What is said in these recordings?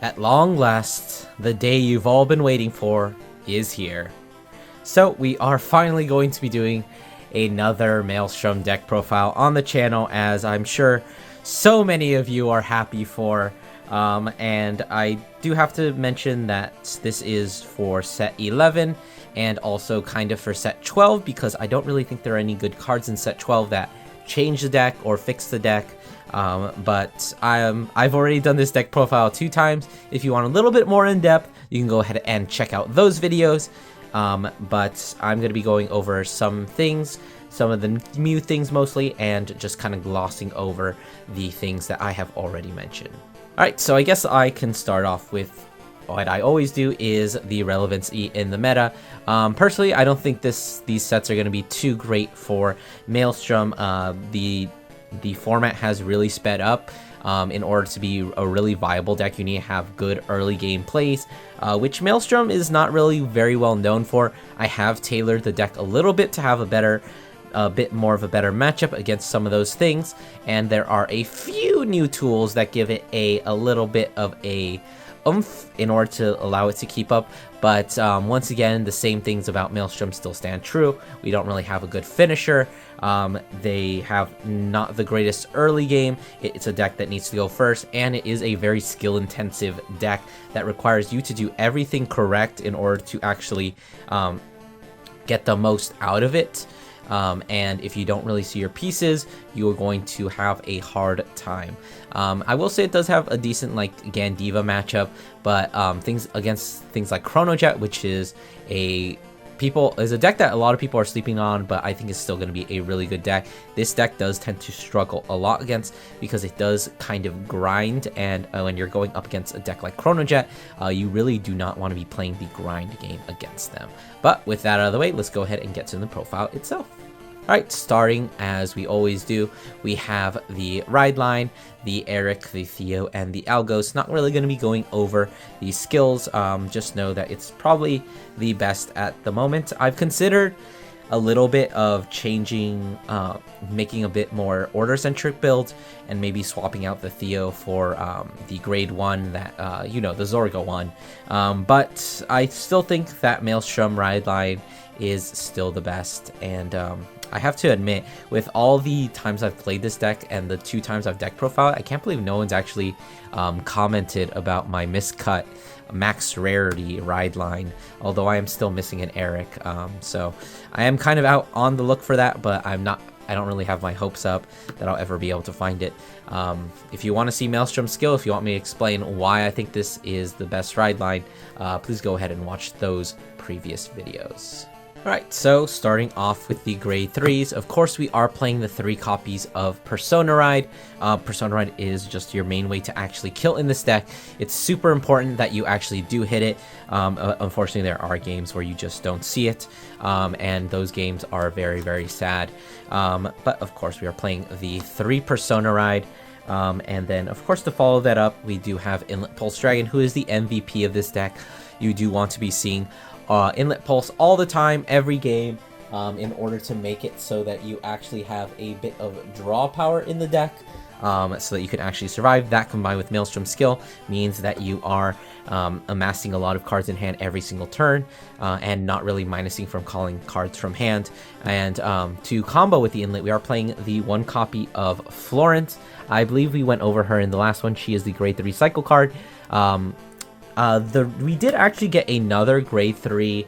At long last, the day you've all been waiting for is here. So we are finally going to be doing another Maelstrom deck profile on the channel, as I'm sure so many of you are happy for. And I do have to mention that this is for set 11 and also kind of for set 12, because I don't really think there are any good cards in set 12 that change the deck or fix the deck. But I've already done this deck profile 2 times. If you want a little bit more in depth, you can go ahead and check out those videos. But I'm going to be going over some things, some of the new things mostly, and just kind of glossing over the things that I have already mentioned. Alright, so I guess I can start off with what I always do, is the relevancy in the meta. Personally, I don't think these sets are going to be too great for Maelstrom. The format has really sped up. In order to be a really viable deck, you need to have good early game plays, which Maelstrom is not really very well known for. I have tailored the deck a little bit to have a bit more of a better matchup against some of those things, and there are a few new tools that give it a little bit of a oomph in order to allow it to keep up. But once again, the same things about Maelstrom still stand true. We don't really have a good finisher. They have not the greatest early game. It's a deck that needs to go first, and it is a very skill intensive deck that requires you to do everything correct in order to actually get the most out of it. And if you don't really see your pieces, you are going to have a hard time. I will say it does have a decent like Gandiva matchup, but things like Chronojet, which is a deck that a lot of people are sleeping on, but I think it's still going to be a really good deck. This deck does tend to struggle a lot against, because it does kind of grind, and when you're going up against a deck like Chronojet, you really do not want to be playing the grind game against them. But with that out of the way, let's go ahead and get to the profile itself. Alright, starting as we always do, we have the Ride line, the Eric, the Theo, and the Algos. Not really going to be going over these skills, just know that it's probably the best at the moment. I've considered a little bit of changing, making a bit more order-centric build, and maybe swapping out the Theo for the grade 1, that, the Zorgo one. But I still think that Maelstrom Ride line is still the best, and I have to admit, with all the times I've played this deck and the 2 times I've deck profiled, I can't believe no one's actually commented about my miscut max rarity ride line, although I am still missing an Eric. So I am kind of out on the look for that, but I don't really have my hopes up that I'll ever be able to find it. If you want to see Maelstrom's skill, if you want me to explain why I think this is the best ride line, please go ahead and watch those previous videos. Alright, so starting off with the grade 3s, of course we are playing the 3 copies of Persona Ride. Persona Ride is just your main way to actually kill in this deck. It's super important that you actually do hit it. Unfortunately, there are games where you just don't see it, and those games are very, very sad. But of course we are playing the 3 Persona Ride. And then, of course, to follow that up, we do have Inlet Pulse Dragon, who is the MVP of this deck. You do want to be seeing Inlet Pulse all the time, every game, in order to make it so that you actually have a bit of draw power in the deck, so that you can actually survive. That combined with Maelstrom's skill means that you are amassing a lot of cards in hand every single turn, and not really minusing from calling cards from hand. And to combo with the Inlet, we are playing the 1 copy of Florence. I believe we went over her in the last one. She is the grade 3 cycle card. We did actually get another grade 3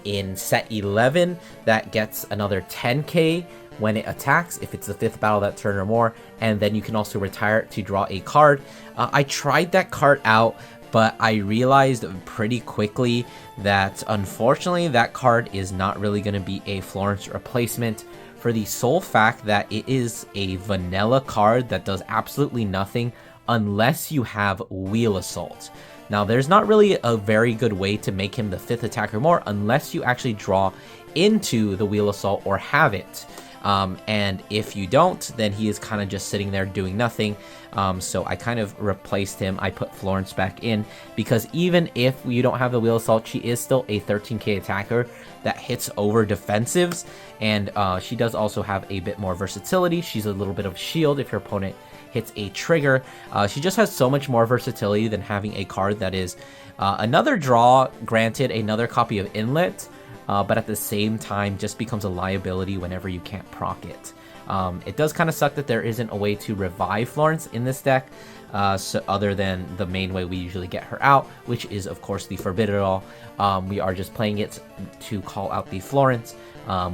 in set 11 that gets another 10k when it attacks, if it's the 5th battle that turn or more, and then you can also retire it to draw a card. I tried that card out, but I realized pretty quickly that unfortunately that card is not really going to be a Florence replacement, for the sole fact that it is a vanilla card that does absolutely nothing unless you have Wheel Assault. Now, there's not really a very good way to make him the 5th attacker or more unless you actually draw into the Wheel Assault or have it. And if you don't, then he is kind of just sitting there doing nothing. So I kind of replaced him. I put Florence back in because even if you don't have the Wheel Assault, she is still a 13k attacker that hits over defensives. And she does also have a bit more versatility. She's a little bit of shield if your opponent hits a trigger. She just has so much more versatility than having a card that is another draw, granted another copy of Inlet, but at the same time just becomes a liability whenever you can't proc it. It does kind of suck that there isn't a way to revive Florence in this deck, so other than the main way we usually get her out, which is of course the Forbid It All. We are just playing it to call out the Florence.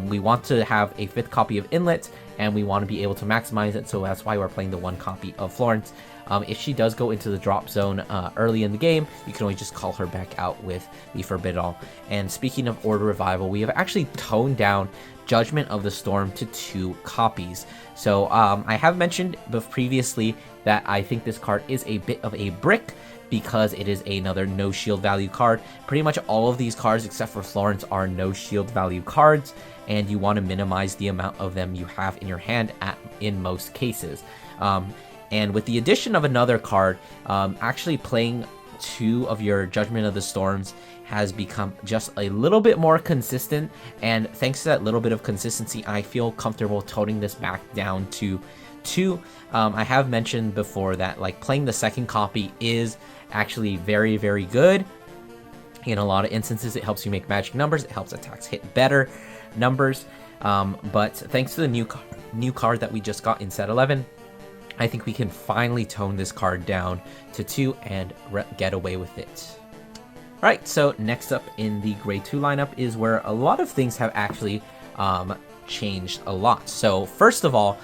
We want to have a 5th copy of Inlet, and we want to be able to maximize it, so that's why we're playing the 1 copy of Florence. If she does go into the drop zone early in the game, you can always just call her back out with the Forbid It All. And speaking of Order Revival, we have actually toned down Judgment of the Storm to 2 copies. So I have mentioned previously that I think this card is a bit of a brick because it is another no shield value card. Pretty much all of these cards except for Florence are no shield value cards, and you want to minimize the amount of them you have in your hand in most cases. And with the addition of another card, actually playing 2 of your Judgment of the Storms has become just a little bit more consistent, and thanks to that little bit of consistency, I feel comfortable toting this back down to 2. I have mentioned before that like playing the 2nd copy is actually very, very good. In a lot of instances, it helps you make magic numbers, it helps attacks hit better numbers, but thanks to the new card that we just got in set 11, I think we can finally tone this card down to 2 and get away with it. Alright, so next up in the grade 2 lineup is where a lot of things have actually changed a lot. So first of all,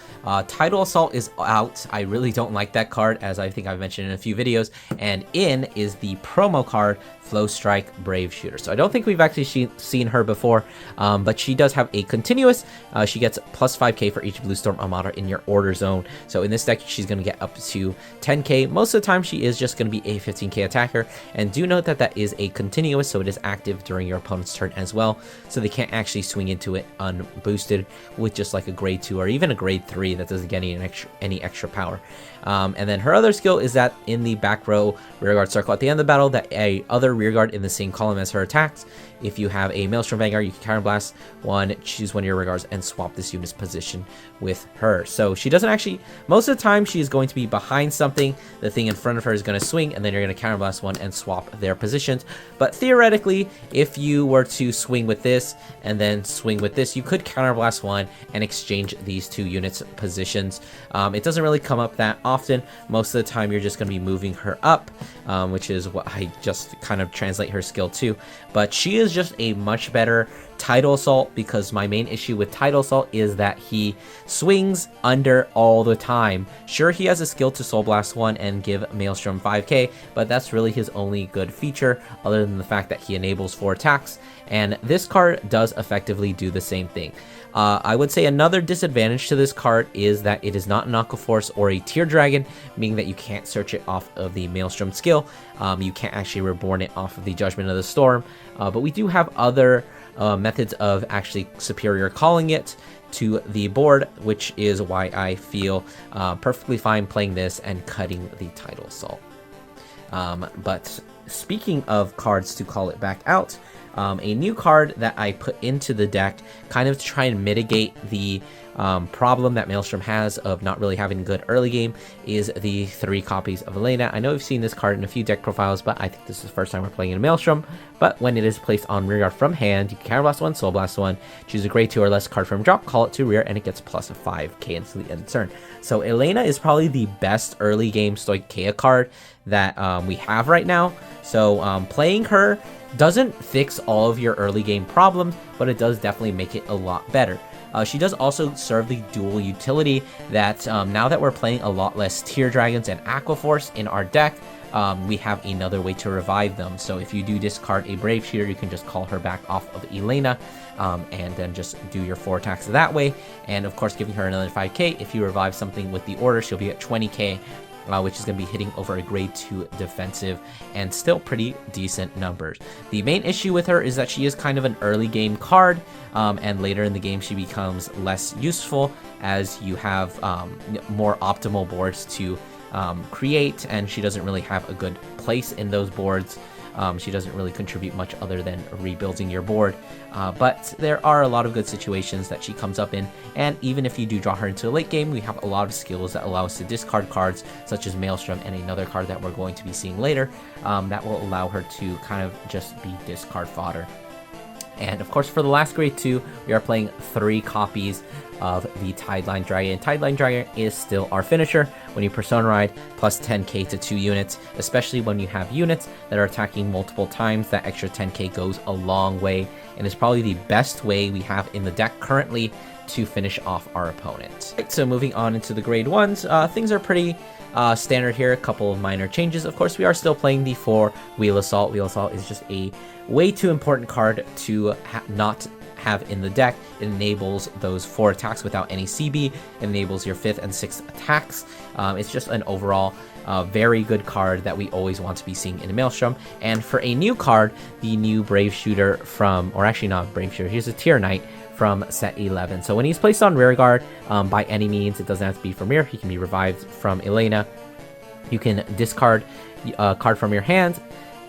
Tidal Assault is out. I really don't like that card, as I think I've mentioned in a few videos, and in is the promo card Flow Strike Brave Shooter. So I don't think we've actually seen her before, but she does have a continuous. She gets plus 5k for each Blue Storm Armada in your order zone. So in this deck, she's going to get up to 10k. Most of the time, she is just going to be a 15k attacker. And do note that that is a continuous, so it is active during your opponent's turn as well. So they can't actually swing into it unboosted with just like a grade 2 or even a grade 3 that doesn't get any extra power. And then her other skill is that in the back row rearguard circle at the end of the battle, that a other rearguard in the same column as her attacks. If you have a Maelstrom Vanguard, you can counterblast one, choose one of your rearguards, and swap this unit's position with her. So she doesn't actually, most of the time she is going to be behind something, the thing in front of her is going to swing, and then you're going to counterblast one and swap their positions. But theoretically, if you were to swing with this and then swing with this, you could counterblast one and exchange these 2 units positions. It doesn't really come up that often. Most of the time you're just going to be moving her up, which is what I just kind of translate her skill to. But she is just a much better Tidal Assault, because my main issue with Tidal Assault is that he swings under all the time. Sure, he has a skill to Soul Blast one and give Maelstrom 5k, but that's really his only good feature, other than the fact that he enables 4 attacks, and this card does effectively do the same thing. I would say another disadvantage to this card is that it is not an Aqua Force or a Tear Dragon, meaning that you can't search it off of the Maelstrom skill. You can't actually reborn it off of the Judgment of the Storm, but we do have other methods of actually superior calling it to the board, which is why I feel perfectly fine playing this and cutting the Tidal Assault. But speaking of cards to call it back out, a new card that I put into the deck kind of to try and mitigate the problem that Maelstrom has of not really having good early game is the 3 copies of Elena. I know we've seen this card in a few deck profiles, but I think this is the first time we're playing in Maelstrom. But when it is placed on rearguard from hand, you can counterblast one, soul blast one, choose a grade 2 or less card from drop, call it to rear, and it gets plus a 5k until the end of turn. So Elena is probably the best early game Stoicheia card that we have right now. So playing her doesn't fix all of your early game problems, but it does definitely make it a lot better. She does also serve the dual utility that now that we're playing a lot less Tear Dragons and Aqua Force in our deck, we have another way to revive them. So if you do discard a Brave Shooter, you can just call her back off of Elena, and then just do your 4 attacks that way. And of course, giving her another 5k. If you revive something with the order, she'll be at 20k. Which is going to be hitting over a grade 2 defensive and still pretty decent numbers. The main issue with her is that she is kind of an early game card, and later in the game she becomes less useful as you have more optimal boards to create, and she doesn't really have a good place in those boards. She doesn't really contribute much other than rebuilding your board, but there are a lot of good situations that she comes up in, and even if you do draw her into a late game, we have a lot of skills that allow us to discard cards such as Maelstrom and another card that we're going to be seeing later, that will allow her to kind of just be discard fodder. And of course, for the last grade 2, we are playing 3 copies of the Tideline Dragon. Tideline Dragon is still our finisher. When you Persona Ride, plus 10k to 2 units, especially when you have units that are attacking multiple times, that extra 10k goes a long way, and is probably the best way we have in the deck currently to finish off our opponent. Right, so moving on into the grade 1s, things are pretty standard here, a couple of minor changes. Of course, we are still playing the 4 Wheel Assault. Wheel Assault is just a way too important card to not have in the deck. It enables those 4 attacks without any CB. It enables your 5th and 6th attacks. It's just an overall very good card that we always want to be seeing in a Maelstrom. And for a new card, the new Brave Shooter from, or actually not Brave Shooter, here's a Tier Knight from set 11. So when he's placed on rear guard, by any means, it doesn't have to be from rear, he can be revived from Elena. You can discard a card from your hand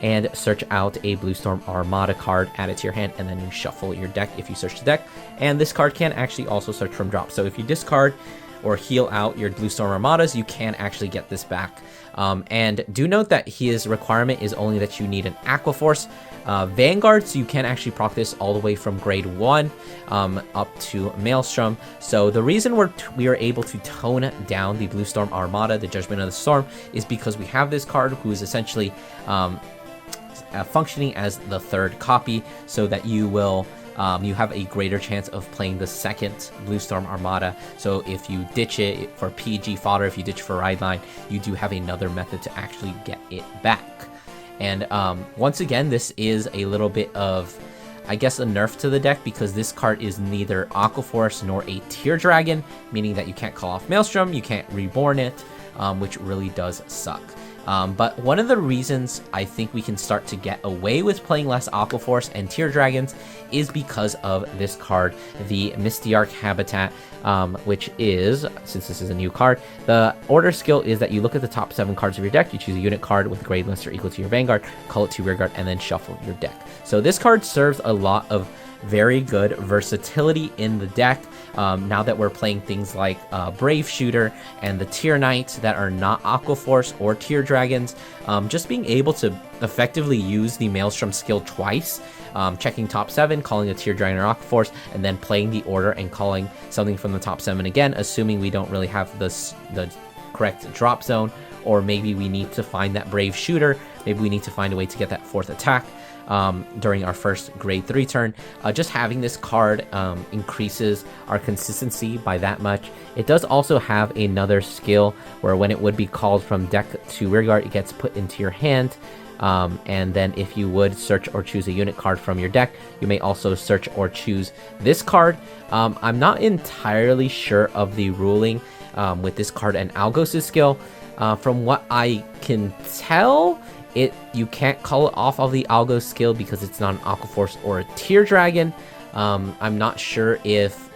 and search out a Bluestorm Armada card, add it to your hand, and then you shuffle your deck if you search the deck. And this card can actually also search from drop. So if you discard or heal out your Bluestorm Armadas, you can actually get this back. And do note that his requirement is only that you need an Aqua Force Vanguard, so you can actually proc this all the way from grade 1 up to Maelstrom. So the reason we are able to tone down the Bluestorm Armada, the Judgment of the Storm, is because we have this card who is essentially functioning as the 3rd copy, so that you will you have a greater chance of playing the 2nd Bluestorm Armada. So if you ditch it for PG fodder, if you ditch for ride line, you do have another method to actually get it back. And once again, this is a little bit of, I guess, a nerf to the deck, because this card is neither Aqua Force nor a Tear Dragon, meaning that you can't call off Maelstrom, you can't reborn it, which really does suck. But one of the reasons I think we can start to get away with playing less Aqua Force and Tear Dragons is because of this card, the Mistyarch Habitat, which is, since this is a new card, the order skill is that you look at the top 7 cards of your deck, you choose a unit card with grade less or equal to your Vanguard, call it to rear guard, and then shuffle your deck. So this card serves a lot of very good versatility in the deck. Now that we're playing things like Brave Shooter and the Tier Knights that are not Aqua Force or Tear Dragons, just being able to effectively use the Maelstrom skill twice, checking top 7, calling a Tear Dragon or Aqua Force, and then playing the order and calling something from the top 7 again, assuming we don't really have the correct drop zone, or maybe we need to find that Brave Shooter, maybe we need to find a way to get that 4th attack during our first grade 3 turn. Just having this card increases our consistency by that much. It does also have another skill where when it would be called from deck to rearguard, it gets put into your hand. And then if you would search or choose a unit card from your deck, you may also search or choose this card. I'm not entirely sure of the ruling with this card and Algos' skill. From what I can tell, you can't call it off of the Algos skill because it's not an Aqua Force or a Tear Dragon. I'm not sure if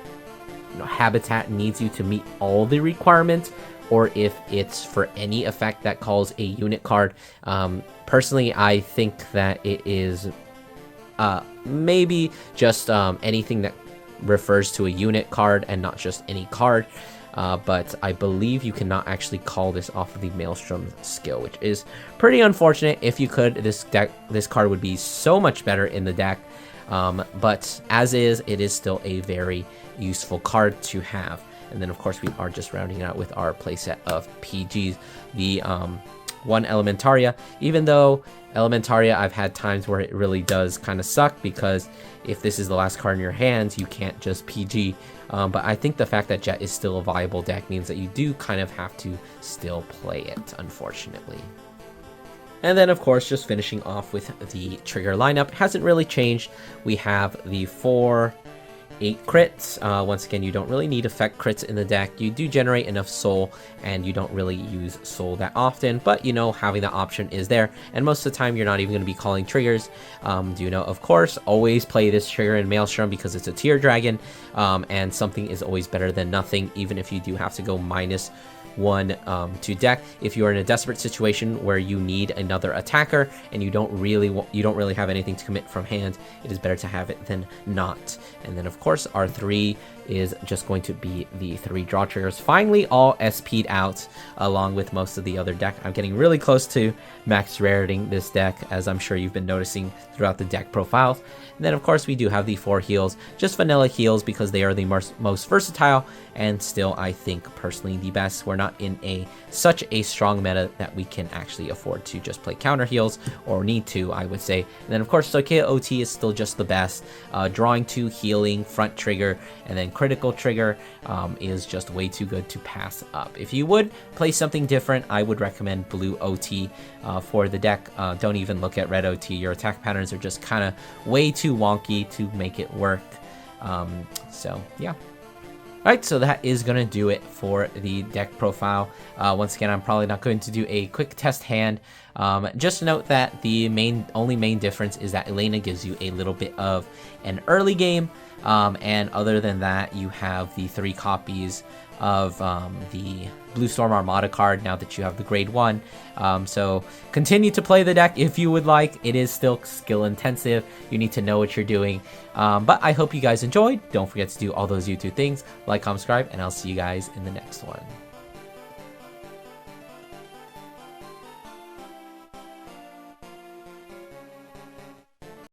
Habitat needs you to meet all the requirements, or if it's for any effect that calls a unit card. Personally, I think that it is maybe just anything that refers to a unit card and not just any card. But I believe you cannot actually call this off of the Maelstrom skill, which is pretty unfortunate. If you could, this card would be so much better in the deck. But as is, it is still a very useful card to have. And then, of course, we are just rounding out with our playset of PGs. The one Elementaria, even though Elementaria, I've had times where it really does kind of suck, because if this is the last card in your hands, you can't just PG. But I think the fact that Jet is still a viable deck means that you do kind of have to still play it, unfortunately. And then, of course, just finishing off with the trigger lineup. Hasn't really changed. We have the 4 8 crits. Once again, you don't really need effect crits in the deck. You do generate enough soul, and you don't really use soul that often, but you know, having that option is there, and most of the time you're not even going to be calling triggers. Do know, of course, always play this trigger in Maelstrom because it's a Tear Dragon, and something is always better than nothing, even if you do have to go minus 1-2 deck. If you are in a desperate situation where you need another attacker and you don't really have anything to commit from hand, it is better to have it than not. And then of course our 3 is just going to be the 3 draw triggers, finally all SP'd out along with most of the other deck. I'm getting really close to max raritying this deck, as I'm sure you've been noticing throughout the deck profiles. And then of course we do have the 4 heals, just vanilla heals because they are the most versatile and still I think personally the best. We're not in such a strong meta that we can actually afford to just play counter heals, or need to, I would say. And then of course Stoicheia OT is still just the best. Drawing 2, healing, front trigger, and then critical trigger is just way too good to pass up. If you would play something different, I would recommend blue OT for the deck. Don't even look at red OT. Your attack patterns are just kind of way too wonky to make it work. So yeah. Alright, so that is going to do it for the deck profile. Once again, I'm probably not going to do a quick test hand. Just note that the only main difference is that Elena gives you a little bit of an early game. And other than that, you have the 3 copies of the Blue Storm Armada card now that you have the grade 1. So continue to play the deck if you would like. It is still skill intensive. You need to know what you're doing. But I hope you guys enjoyed. Don't forget to do all those YouTube things. Like, comment, subscribe, and I'll see you guys in the next one.